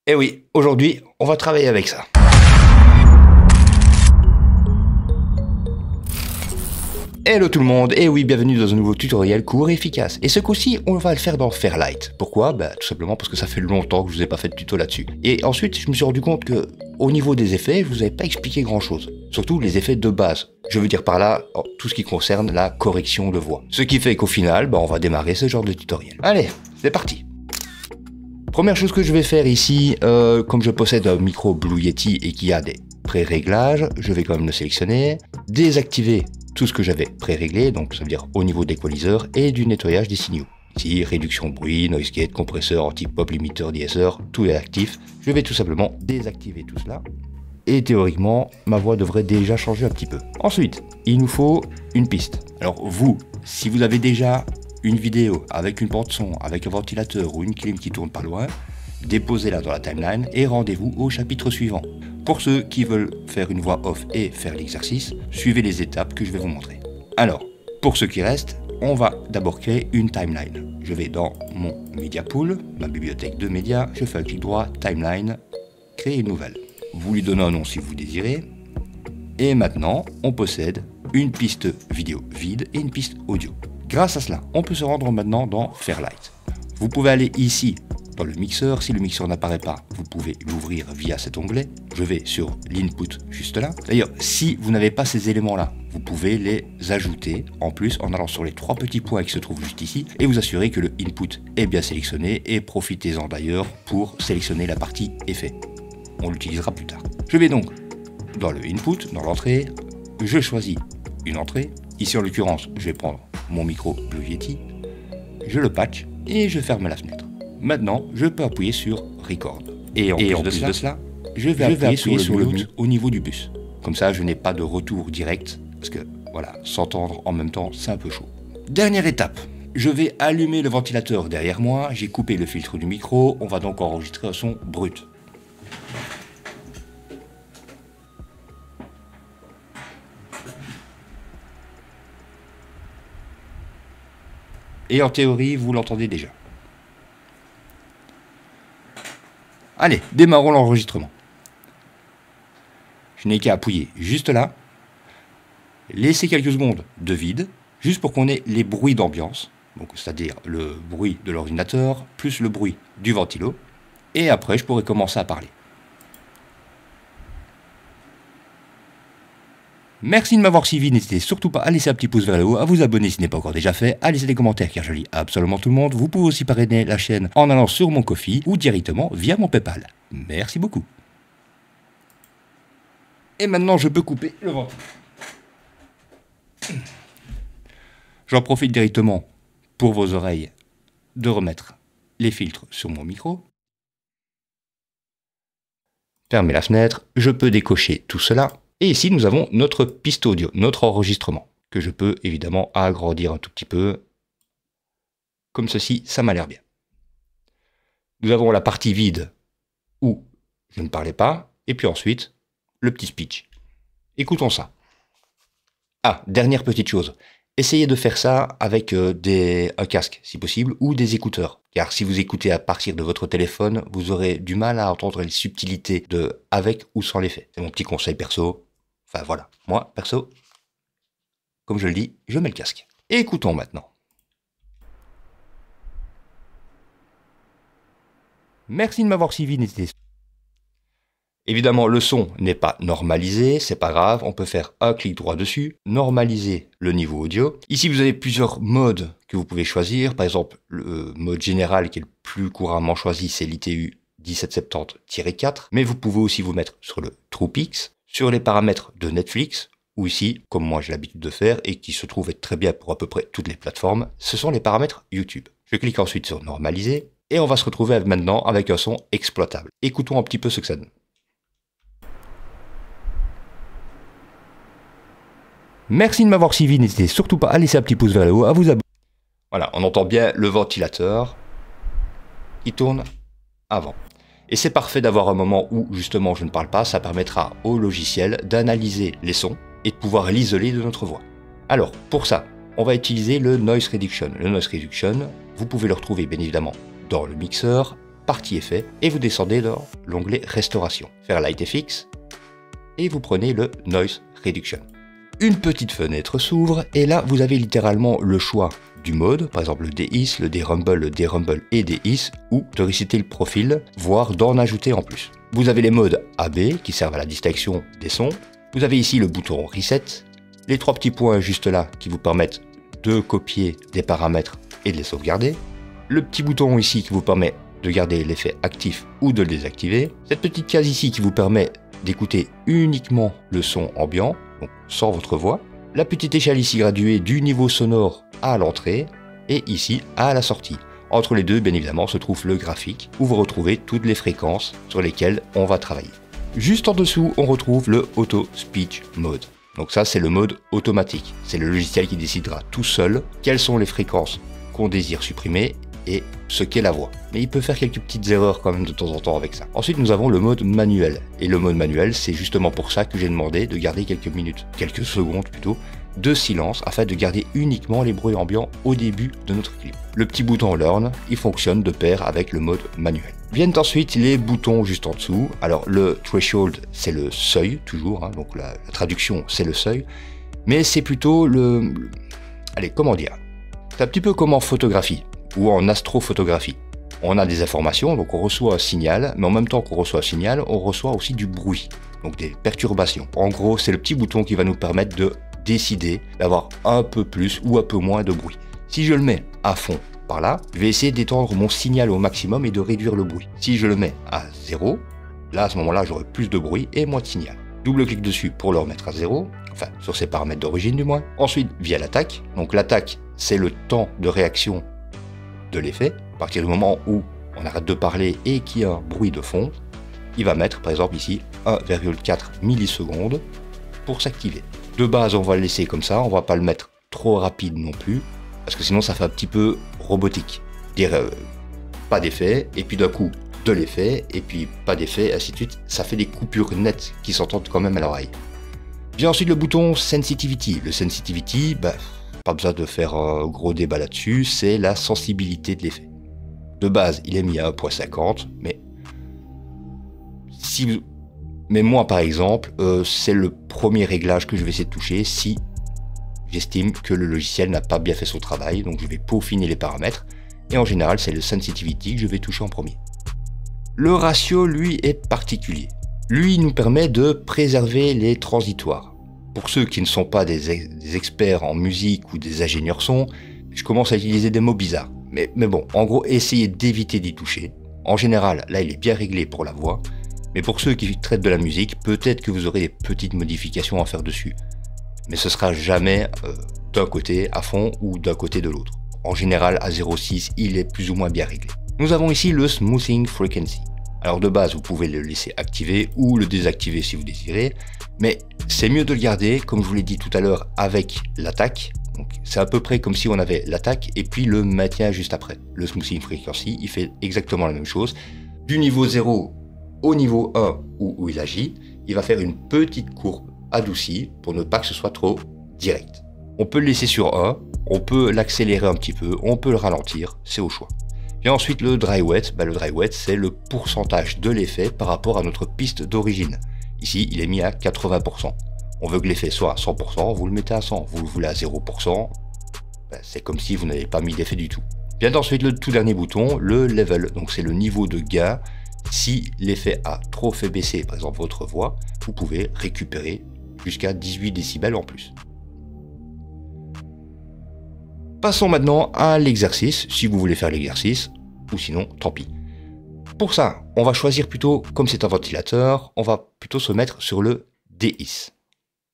Et oui, aujourd'hui, on va travailler avec ça. Hello tout le monde, et oui, bienvenue dans un nouveau tutoriel court et efficace. Et ce coup-ci, on va le faire dans Fairlight. Pourquoi? Tout simplement parce que ça fait longtemps que je vous ai pas fait de tuto là-dessus. Et ensuite, je me suis rendu compte que, au niveau des effets, je vous avais pas expliqué grand-chose. Surtout les effets de base. Je veux dire par là, tout ce qui concerne la correction de voix. Ce qui fait qu'au final, on va démarrer ce genre de tutoriel. Allez, c'est parti. Première chose que je vais faire ici, comme je possède un micro Blue Yeti et qu'il y a des pré-réglages, je vais quand même le sélectionner, désactiver tout ce que j'avais pré-réglé, donc ça veut dire au niveau des équaliseurs et du nettoyage des signaux. Ici, réduction de bruit, noise gate, compresseur, anti-pop, limiteur, de-esser, tout est actif. Je vais tout simplement désactiver tout cela. Et théoriquement, ma voix devrait déjà changer un petit peu. Ensuite, il nous faut une piste. Alors vous, si vous avez déjà une vidéo avec une bande son, avec un ventilateur ou une clim qui tourne pas loin, déposez-la dans la timeline et rendez-vous au chapitre suivant. Pour ceux qui veulent faire une voix off et faire l'exercice, suivez les étapes que je vais vous montrer. Alors, pour ceux qui restent, on va d'abord créer une timeline. Je vais dans mon Media Pool, ma bibliothèque de médias, je fais un clic droit, timeline, créer une nouvelle. Vous lui donnez un nom si vous désirez. Et maintenant, on possède une piste vidéo vide et une piste audio. Grâce à cela, on peut se rendre maintenant dans Fairlight. Vous pouvez aller ici dans le mixeur. Si le mixeur n'apparaît pas, vous pouvez l'ouvrir via cet onglet. Je vais sur l'input juste là. D'ailleurs, si vous n'avez pas ces éléments-là, vous pouvez les ajouter en plus en allant sur les trois petits points qui se trouvent juste ici et vous assurer que le input est bien sélectionné et profitez-en d'ailleurs pour sélectionner la partie effet. On l'utilisera plus tard. Je vais donc dans le input, dans l'entrée, je choisis une entrée. Ici en l'occurrence, je vais prendre mon micro Blue Yeti, je le patch et je ferme la fenêtre. Maintenant, je peux appuyer sur Record. Et en plus de cela, je vais appuyer sur le mute au niveau du bus. Comme ça, je n'ai pas de retour direct, parce que voilà, s'entendre en même temps, c'est un peu chaud. Dernière étape, je vais allumer le ventilateur derrière moi, j'ai coupé le filtre du micro, on va donc enregistrer un son brut. Et en théorie, vous l'entendez déjà. Allez, démarrons l'enregistrement. Je n'ai qu'à appuyer juste là, laisser quelques secondes de vide, juste pour qu'on ait les bruits d'ambiance, donc c'est-à-dire le bruit de l'ordinateur, plus le bruit du ventilo, et après je pourrai commencer à parler. Merci de m'avoir suivi, n'hésitez surtout pas à laisser un petit pouce vers le haut, à vous abonner si ce n'est pas encore déjà fait, à laisser des commentaires car je lis absolument tout le monde. Vous pouvez aussi parrainer la chaîne en allant sur mon Ko-fi ou directement via mon Paypal. Merci beaucoup. Et maintenant je peux couper le ventre. J'en profite directement pour vos oreilles de remettre les filtres sur mon micro. Fermez la fenêtre, je peux décocher tout cela. Et ici, nous avons notre piste audio, notre enregistrement, que je peux évidemment agrandir un tout petit peu. Comme ceci, ça m'a l'air bien. Nous avons la partie vide où je ne parlais pas, et puis ensuite, le petit speech. Écoutons ça. Ah, dernière petite chose. Essayez de faire ça avec un casque, si possible, ou des écouteurs. Car si vous écoutez à partir de votre téléphone, vous aurez du mal à entendre les subtilités de avec ou sans l'effet. C'est mon petit conseil perso. Enfin voilà, moi, perso, comme je le dis, je mets le casque. Et écoutons maintenant. Merci de m'avoir suivi, n'hésitez pas. Évidemment, le son n'est pas normalisé, c'est pas grave, on peut faire un clic droit dessus, normaliser le niveau audio. Ici, vous avez plusieurs modes que vous pouvez choisir. Par exemple, le mode général qui est le plus couramment choisi, c'est l'ITU 1770-4. Mais vous pouvez aussi vous mettre sur le TruePix, sur les paramètres de Netflix, ou ici, comme moi j'ai l'habitude de faire, et qui se trouve être très bien pour à peu près toutes les plateformes, ce sont les paramètres YouTube. Je clique ensuite sur normaliser, et on va se retrouver maintenant avec un son exploitable. Écoutons un petit peu ce que ça donne. Merci de m'avoir suivi, n'hésitez surtout pas à laisser un petit pouce vers le haut, à vous abonner. Voilà, on entend bien le ventilateur qui tourne avant. Et c'est parfait d'avoir un moment où justement je ne parle pas, ça permettra au logiciel d'analyser les sons et de pouvoir l'isoler de notre voix. Alors, pour ça, on va utiliser le Noise Reduction. Le Noise Reduction, vous pouvez le retrouver bien évidemment dans le mixeur, partie effet et vous descendez dans l'onglet restauration, Fairlight FX et vous prenez le Noise Reduction. Une petite fenêtre s'ouvre et là vous avez littéralement le choix du mode, par exemple le DIS, le D-Rumble, le D-Rumble et DIS, ou de resetter le profil, voire d'en ajouter en plus. Vous avez les modes AB qui servent à la distinction des sons. Vous avez ici le bouton Reset, les trois petits points juste là qui vous permettent de copier des paramètres et de les sauvegarder. Le petit bouton ici qui vous permet de garder l'effet actif ou de le désactiver. Cette petite case ici qui vous permet d'écouter uniquement le son ambiant, donc sans votre voix. La petite échelle ici graduée du niveau sonore à l'entrée et ici à la sortie. Entre les deux, bien évidemment, se trouve le graphique où vous retrouvez toutes les fréquences sur lesquelles on va travailler. Juste en dessous, on retrouve le Auto Speech Mode. Donc ça, c'est le mode automatique. C'est le logiciel qui décidera tout seul quelles sont les fréquences qu'on désire supprimer et ce qu'est la voix. Mais il peut faire quelques petites erreurs quand même de temps en temps avec ça. Ensuite, nous avons le mode manuel. Et le mode manuel, c'est justement pour ça que j'ai demandé de garder quelques minutes, quelques secondes plutôt, de silence afin de garder uniquement les bruits ambiants au début de notre clip. Le petit bouton Learn, il fonctionne de pair avec le mode manuel. Viennent ensuite les boutons juste en dessous. Alors le threshold, c'est le seuil, toujours, hein, donc la traduction, c'est le seuil. Mais c'est plutôt allez, comment dire? C'est un petit peu comme en photographie ou en astrophotographie. On a des informations, donc on reçoit un signal, mais en même temps qu'on reçoit un signal, on reçoit aussi du bruit, donc des perturbations. En gros, c'est le petit bouton qui va nous permettre de décider d'avoir un peu plus ou un peu moins de bruit. Si je le mets à fond par là, je vais essayer d'étendre mon signal au maximum et de réduire le bruit. Si je le mets à 0, là à ce moment-là j'aurai plus de bruit et moins de signal. Double-clic dessus pour le remettre à 0, enfin sur ses paramètres d'origine du moins. Ensuite via l'attaque, donc l'attaque c'est le temps de réaction de l'effet. À partir du moment où on arrête de parler et qu'il y a un bruit de fond, il va mettre par exemple ici 1,4 millisecondes pour s'activer. De base on va le laisser comme ça, on va pas le mettre trop rapide non plus, parce que sinon ça fait un petit peu robotique. Dire pas d'effet, et puis d'un coup de l'effet, et puis pas d'effet, ainsi de suite. Ça fait des coupures nettes qui s'entendent quand même à l'oreille. Vient ensuite le bouton Sensitivity. Le Sensitivity, pas besoin de faire un gros débat là-dessus, c'est la sensibilité de l'effet. De base, il est mis à 1.50, mais moi par exemple, c'est le premier réglage que je vais essayer de toucher si j'estime que le logiciel n'a pas bien fait son travail, donc je vais peaufiner les paramètres, et en général c'est le Sensitivity que je vais toucher en premier. Le ratio, lui, est particulier. Lui, il nous permet de préserver les transitoires. Pour ceux qui ne sont pas des experts en musique ou des ingénieurs son, je commence à utiliser des mots bizarres. Mais bon, en gros, essayez d'éviter d'y toucher. En général, là, il est bien réglé pour la voix. Mais pour ceux qui traitent de la musique, peut-être que vous aurez des petites modifications à faire dessus. Mais ce sera jamais d'un côté à fond ou d'un côté de l'autre. En général, à 0.6, il est plus ou moins bien réglé. Nous avons ici le Smoothing Frequency. Alors de base, vous pouvez le laisser activer ou le désactiver si vous désirez, mais c'est mieux de le garder, comme je vous l'ai dit tout à l'heure, avec l'attaque. Donc c'est à peu près comme si on avait l'attaque et puis le maintien juste après. Le Smoothing Frequency, il fait exactement la même chose. Du niveau 0 au niveau 1 où il agit, il va faire une petite courbe adoucie pour ne pas que ce soit trop direct. On peut le laisser sur 1, on peut l'accélérer un petit peu, on peut le ralentir, c'est au choix. Et ensuite le dry wet, le dry wet c'est le pourcentage de l'effet par rapport à notre piste d'origine. Ici il est mis à 80%. On veut que l'effet soit à 100%, vous le mettez à 100. Vous le voulez à 0%, c'est comme si vous n'avez pas mis d'effet du tout. Vient ensuite le tout dernier bouton, le level, donc c'est le niveau de gain. Si l'effet a trop fait baisser par exemple votre voix, vous pouvez récupérer jusqu'à 18 décibels en plus. Passons maintenant à l'exercice, si vous voulez faire l'exercice, ou sinon, tant pis. Pour ça, on va choisir plutôt, comme c'est un ventilateur, on va plutôt se mettre sur le DIS,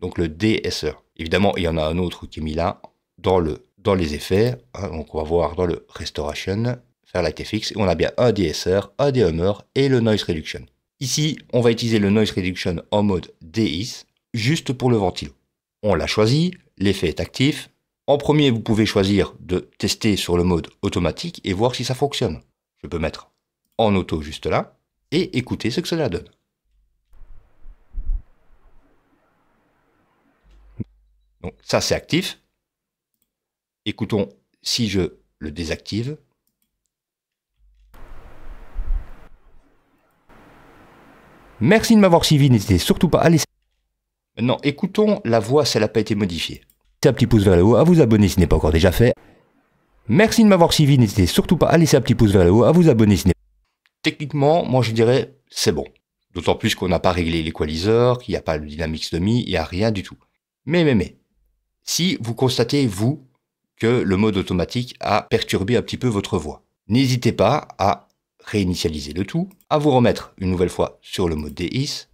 donc le DSR. Évidemment, il y en a un autre qui est mis là, dans les effets, hein, donc on va voir dans le Restoration, Fairlight FX, et on a bien un DSR, un Dehummer et le Noise Reduction. Ici, on va utiliser le Noise Reduction en mode DIS, juste pour le ventilo. On l'a choisi, l'effet est actif. En premier, vous pouvez choisir de tester sur le mode automatique et voir si ça fonctionne. Je peux mettre en auto juste là et écouter ce que cela donne. Donc ça c'est actif. Écoutons si je le désactive. Merci de m'avoir suivi, n'hésitez surtout pas à laisser... Maintenant, écoutons la voix si elle n'a pas été modifiée. Laissez un petit pouce vers le haut, à vous abonner si ce n'est pas encore déjà fait. Merci de m'avoir suivi, n'hésitez surtout pas à laisser un petit pouce vers le haut, à vous abonner si ce n'est pas... Techniquement, moi je dirais, c'est bon. D'autant plus qu'on n'a pas réglé l'équaliseur, qu'il n'y a pas le dynamics demi, il n'y a rien du tout. Mais, si vous constatez, vous, que le mode automatique a perturbé un petit peu votre voix, n'hésitez pas à réinitialiser le tout, à vous remettre une nouvelle fois sur le mode DIS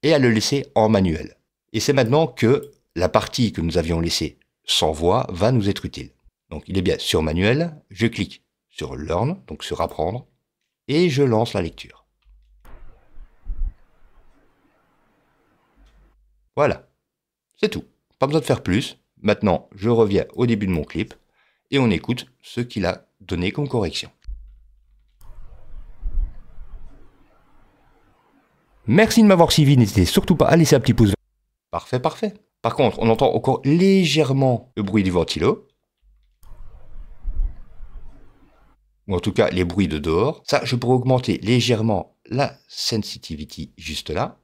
et à le laisser en manuel. Et c'est maintenant que la partie que nous avions laissée sans voix va nous être utile. Donc il est bien sur manuel, je clique sur Learn, donc sur apprendre, et je lance la lecture. Voilà, c'est tout. Pas besoin de faire plus. Maintenant, je reviens au début de mon clip et on écoute ce qu'il a donné comme correction. Merci de m'avoir suivi, n'hésitez surtout pas à laisser un petit pouce. Parfait, parfait. Par contre, on entend encore légèrement le bruit du ventilo. Ou en tout cas, les bruits de dehors. Ça, je pourrais augmenter légèrement la sensitivity juste là.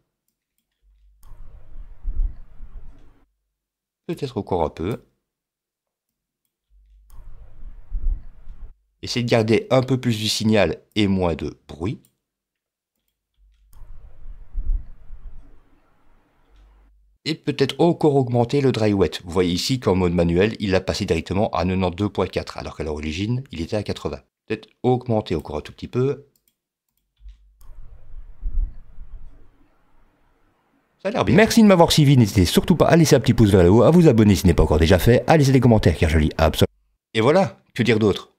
Peut-être encore un peu. Essayez de garder un peu plus du signal et moins de bruit. Et peut-être encore augmenter le dry wet. Vous voyez ici qu'en mode manuel, il l'a passé directement à 92.4, alors qu'à l'origine, il était à 80. Peut-être augmenter encore un tout petit peu. Ça a l'air bien. Merci de m'avoir suivi, n'hésitez surtout pas à laisser un petit pouce vers le haut, à vous abonner si ce n'est pas encore déjà fait, à laisser des commentaires car je lis absolument. Et voilà, que dire d'autre?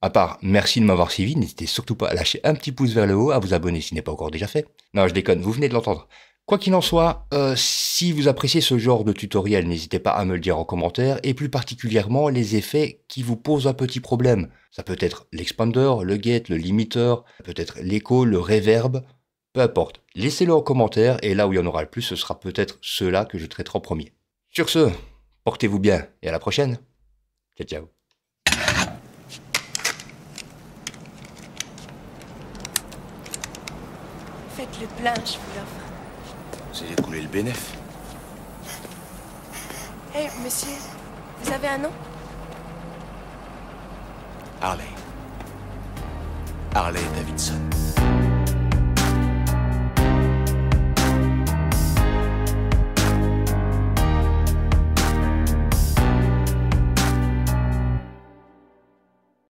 À part merci de m'avoir suivi, n'hésitez surtout pas à lâcher un petit pouce vers le haut, à vous abonner si ce n'est pas encore déjà fait. Non, je déconne, vous venez de l'entendre. Quoi qu'il en soit, si vous appréciez ce genre de tutoriel, n'hésitez pas à me le dire en commentaire, et plus particulièrement les effets qui vous posent un petit problème. Ça peut être l'expander, le gate, le limiter, ça peut être l'écho, le reverb, peu importe. Laissez-le en commentaire, et là où il y en aura le plus, ce sera peut-être ceux-là que je traiterai en premier. Sur ce, portez-vous bien, et à la prochaine. Ciao, ciao. Faites le plein, je vous l'offre. C'est écouler le bénéf. Hé, monsieur, vous avez un nom? Harley. Harley Davidson.